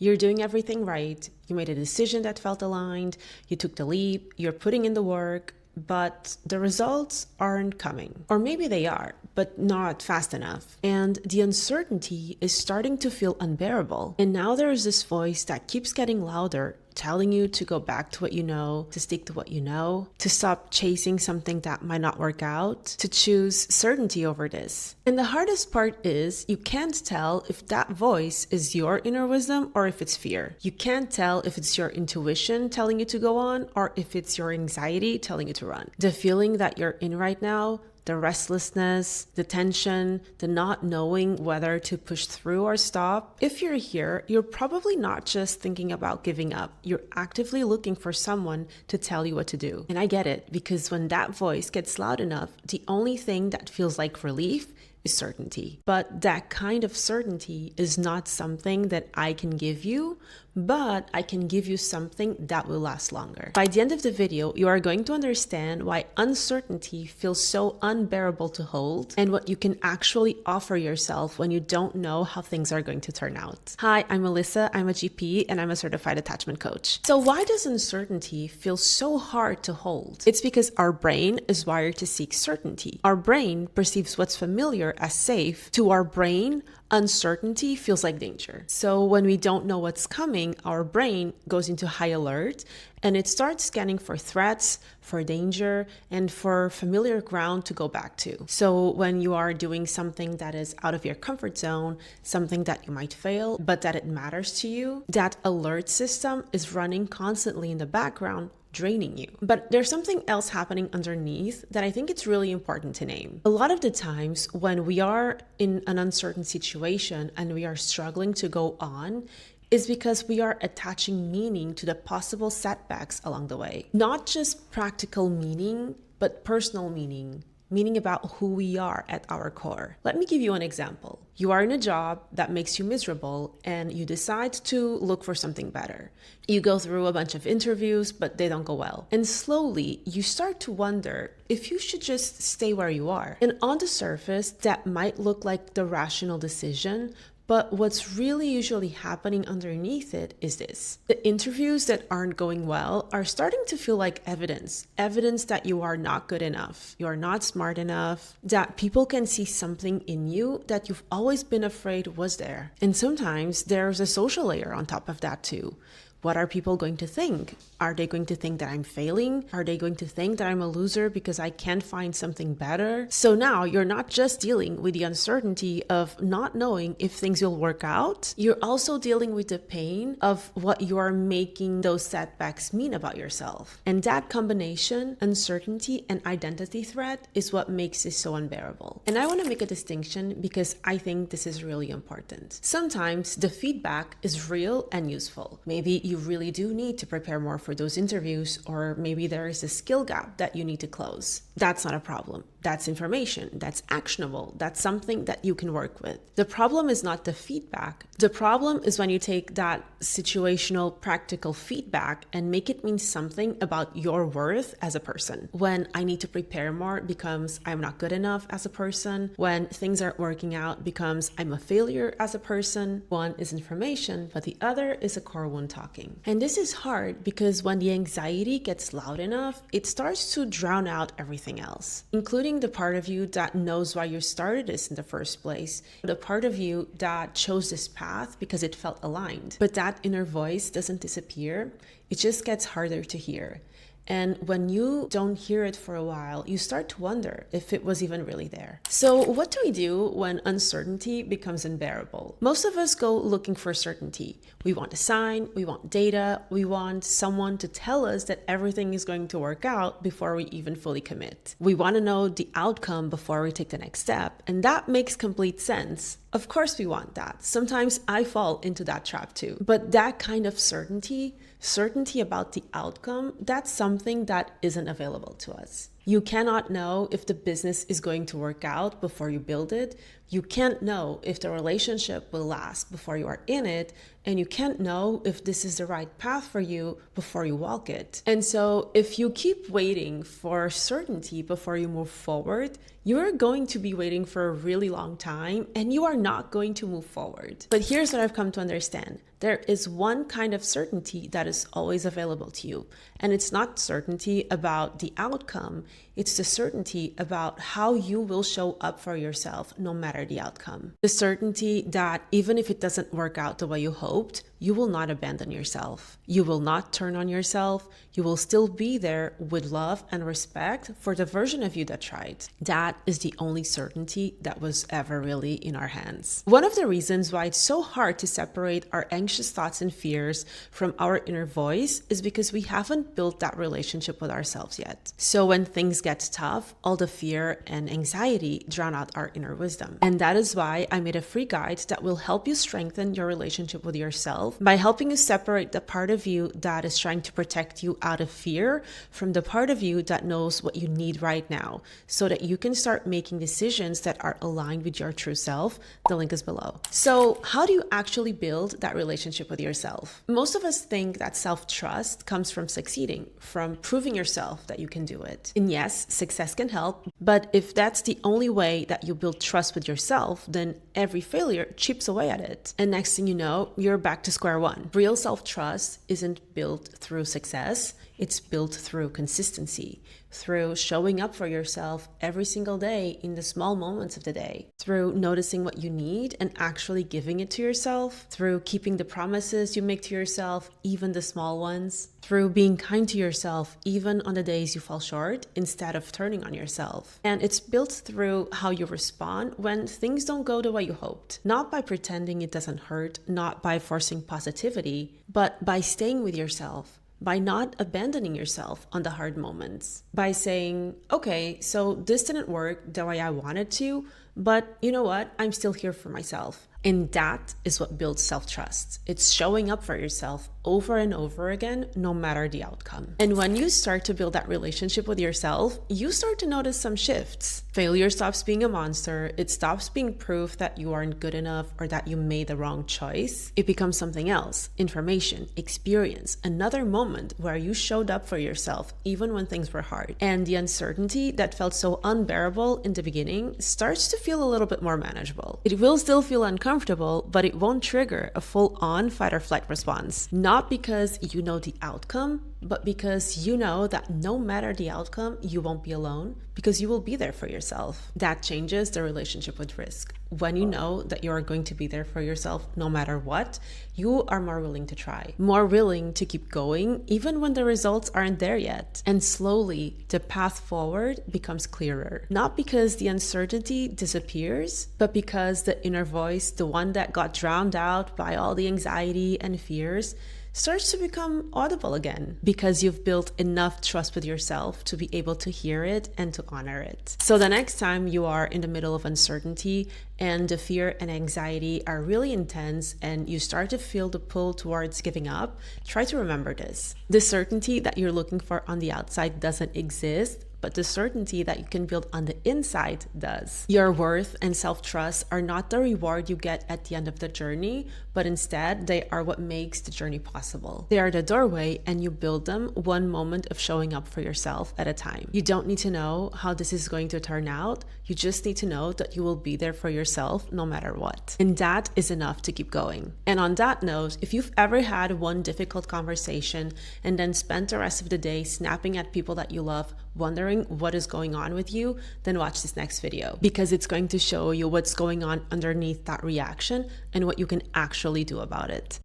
You're doing everything right. You made a decision that felt aligned. You took the leap. You're putting in the work, but the results aren't coming. Or maybe they are, but not fast enough. And the uncertainty is starting to feel unbearable. And now there is this voice that keeps getting louder, telling you to go back to what you know, to stick to what you know, to stop chasing something that might not work out, to choose certainty over this. And the hardest part is you can't tell if that voice is your inner wisdom or if it's fear. You can't tell if it's your intuition telling you to go on or if it's your anxiety telling you to run. The feeling that you're in right now, the restlessness, the tension, the not knowing whether to push through or stop. If you're here, you're probably not just thinking about giving up. You're actively looking for someone to tell you what to do. And I get it, because when that voice gets loud enough, the only thing that feels like relief is certainty. But that kind of certainty is not something that I can give you, but I can give you something that will last longer. By the end of the video, you are going to understand why uncertainty feels so unbearable to hold and what you can actually offer yourself when you don't know how things are going to turn out. Hi, I'm Melissa. I'm a GP and I'm a certified attachment coach. So why does uncertainty feel so hard to hold? It's because our brain is wired to seek certainty. Our brain perceives what's familiar as safe. To our brain, uncertainty feels like danger. So when we don't know what's coming, our brain goes into high alert and it starts scanning for threats, for danger, and for familiar ground to go back to. So when you are doing something that is out of your comfort zone, something that you might fail, but that it matters to you, that alert system is running constantly in the background, draining you. But there's something else happening underneath that I think it's really important to name. A lot of the times when we are in an uncertain situation and we are struggling to go on, is because we are attaching meaning to the possible setbacks along the way. Not just practical meaning, but personal meaning. Meaning about who we are at our core. Let me give you an example. You are in a job that makes you miserable and you decide to look for something better. You go through a bunch of interviews, but they don't go well. And slowly you start to wonder if you should just stay where you are. And on the surface, that might look like the rational decision, but what's really usually happening underneath it is this. The interviews that aren't going well are starting to feel like evidence that you are not good enough, you are not smart enough, that people can see something in you that you've always been afraid was there. And sometimes there's a social layer on top of that too. What are people going to think? Are they going to think that I'm failing? Are they going to think that I'm a loser because I can't find something better? So now you're not just dealing with the uncertainty of not knowing if things will work out. You're also dealing with the pain of what you are making those setbacks mean about yourself. And that combination, uncertainty and identity threat, is what makes this so unbearable. And I want to make a distinction because I think this is really important. Sometimes the feedback is real and useful. Maybe you really do need to prepare more for those interviews, or maybe there is a skill gap that you need to close. That's not a problem. That's information. That's actionable. That's something that you can work with. The problem is not the feedback. The problem is when you take that situational, practical feedback and make it mean something about your worth as a person. When I need to prepare more becomes I'm not good enough as a person. When things aren't working out becomes I'm a failure as a person. One is information, but the other is a core wound talking. And this is hard because when the anxiety gets loud enough, it starts to drown out everything else, including the part of you that knows why you started this in the first place, the part of you that chose this path because it felt aligned. But that inner voice doesn't disappear, it just gets harder to hear. And when you don't hear it for a while, you start to wonder if it was even really there. So what do we do when uncertainty becomes unbearable? Most of us go looking for certainty. We want a sign, we want data, we want someone to tell us that everything is going to work out before we even fully commit. We want to know the outcome before we take the next step. And that makes complete sense. Of course we want that. Sometimes I fall into that trap too. But that kind of certainty about the outcome, that's something that isn't available to us. You cannot know if the business is going to work out before you build it. You can't know if the relationship will last before you are in it, and you can't know if this is the right path for you before you walk it. And so if you keep waiting for certainty before you move forward, you're going to be waiting for a really long time and you are not going to move forward. But here's what I've come to understand. There is one kind of certainty that is always available to you. And it's not certainty about the outcome. It's the certainty about how you will show up for yourself no matter the outcome. The certainty that even if it doesn't work out the way you hoped, you will not abandon yourself. You will not turn on yourself. You will still be there with love and respect for the version of you that tried. That is the only certainty that was ever really in our hands. One of the reasons why it's so hard to separate our anxious thoughts and fears from our inner voice is because we haven't built that relationship with ourselves yet. So when things get tough, all the fear and anxiety drown out our inner wisdom. And that is why I made a free guide that will help you strengthen your relationship with yourself by helping you separate the part of you that is trying to protect you out of fear from the part of you that knows what you need right now, so that you can start making decisions that are aligned with your true self. The link is below. So how do you actually build that relationship with yourself? Most of us think that self-trust comes from succeeding, from proving yourself that you can do it. And yes, success can help, but if that's the only way that you build trust with yourself, then every failure chips away at it. And next thing you know, you're back to square one. Real self-trust isn't built through success. It's built through consistency, through showing up for yourself every single day in the small moments of the day, through noticing what you need and actually giving it to yourself, through keeping the promises you make to yourself, even the small ones, through being kind to yourself, even on the days you fall short, instead of turning on yourself. And it's built through how you respond when things don't go the way you hoped. Not by pretending it doesn't hurt, not by forcing positivity, but by staying with yourself, by not abandoning yourself on the hard moments, by saying, okay, so this didn't work the way I wanted to, but you know what? I'm still here for myself. And that is what builds self-trust. It's showing up for yourself over and over again, no matter the outcome. And when you start to build that relationship with yourself, you start to notice some shifts. Failure stops being a monster. It stops being proof that you aren't good enough or that you made the wrong choice. It becomes something else: information, experience, another moment where you showed up for yourself even when things were hard. And the uncertainty that felt so unbearable in the beginning starts to feel a little bit more manageable. It will still feel uncomfortable, but it won't trigger a full-on fight or flight response. Not because you know the outcome, but because you know that no matter the outcome, you won't be alone, because you will be there for yourself. That changes the relationship with risk. When you know that you are going to be there for yourself no matter what, you are more willing to try, more willing to keep going, even when the results aren't there yet. And slowly, the path forward becomes clearer. Not because the uncertainty disappears, but because the inner voice, the one that got drowned out by all the anxiety and fears, starts to become audible again, because you've built enough trust with yourself to be able to hear it and to honor it. So the next time you are in the middle of uncertainty and the fear and anxiety are really intense and you start to feel the pull towards giving up, try to remember this. The certainty that you're looking for on the outside doesn't exist, but the certainty that you can build on the inside does. Your worth and self-trust are not the reward you get at the end of the journey, but instead they are what makes the journey possible. They are the doorway, and you build them one moment of showing up for yourself at a time. You don't need to know how this is going to turn out. You just need to know that you will be there for yourself no matter what. And that is enough to keep going. And on that note, if you've ever had one difficult conversation and then spent the rest of the day snapping at people that you love, wondering what is going on with you, then watch this next video, because it's going to show you what's going on underneath that reaction and what you can actually do about it.